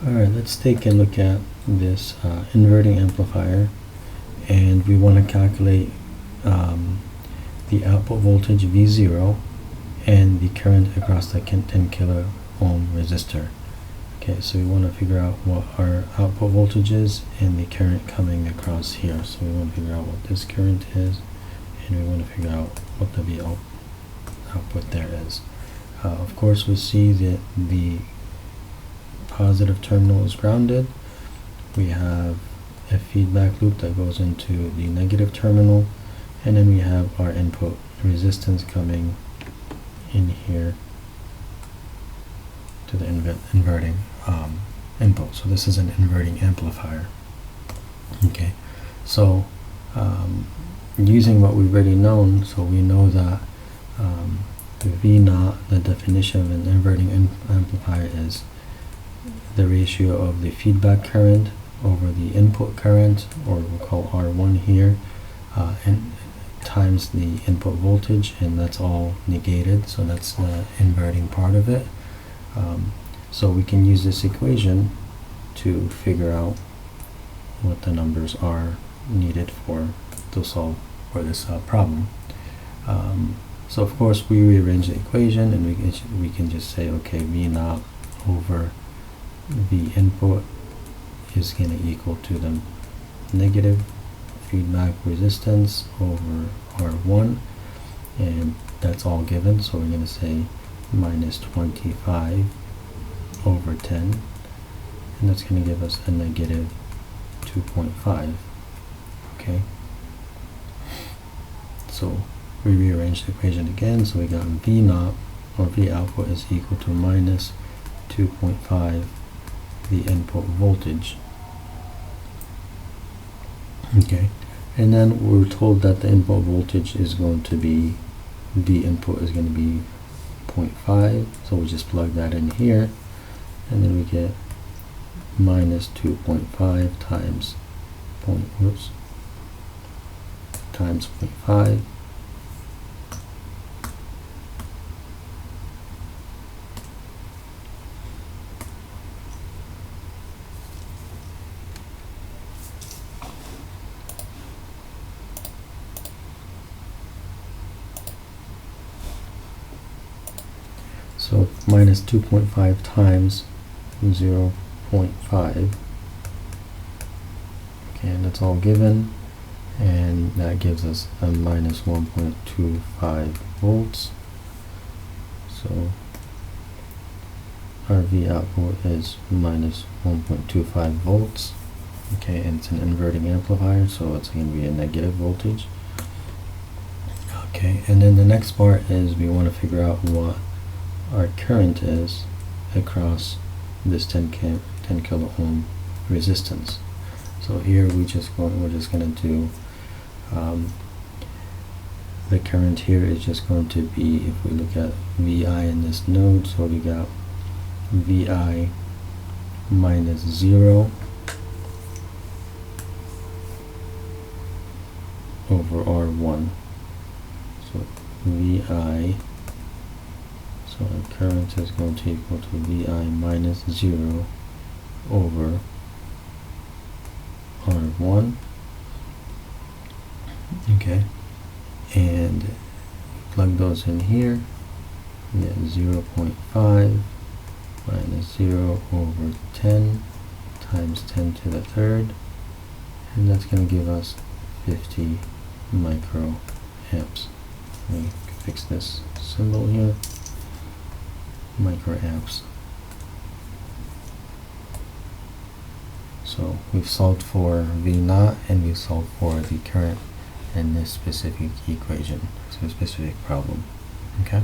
Alright, let's take a look at this inverting amplifier, and we want to calculate the output voltage V0 and the current across the 10 kilo ohm resistor. Okay, so we want to figure out what our output voltage is and the current coming across here. So we want to figure out what this current is, and we want to figure out what the V output there is. Of course, we see that the positive terminal is grounded. We have a feedback loop that goes into the negative terminal, and then we have our input resistance coming in here to the inverting input. So this is an inverting amplifier. Okay, so using what we've already known, so we know that V0, the definition of an inverting amplifier, is the ratio of the feedback current over the input current, or we'll call R1 here, and times the input voltage, and that's all negated, so that's the inverting part of it. So we can use this equation to figure out what the numbers are needed to solve for this problem. So of course we rearrange the equation, and we can just say, okay, V0 over the input is going to equal to the negative feedback resistance over R1, and that's all given, so we're going to say minus 25 over 10, and that's going to give us a negative 2.5. Okay, so we rearrange the equation again, so we got V0, or V output, is equal to minus 2.5 the input voltage. Okay, and then we're told that the input voltage is going to be, the input is going to be 0.5, so we just plug that in here, and then we get minus 2.5 times times 0.5, so minus 2.5 times 0.5. Okay, and that's all given, and that gives us a minus 1.25 volts. So our V output is minus 1.25 volts. Okay, and it's an inverting amplifier, so it's going to be a negative voltage. Okay, and then the next part is we want to figure out what our current is across this 10 kilo ohm resistance. So here we're just going to do the current here is just going to be, if we look at VI in this node, so we got VI minus 0 over R1. So VI, so our current is going to equal to VI minus 0 over R1. Okay, and plug those in here. We get 0.5 minus 0 over 10 times 10 to the third, and that's going to give us 50 microamps. Let me fix this symbol here. Microamps. So we've solved for V0, and we've solved for the current in this specific equation, so a specific problem. Okay.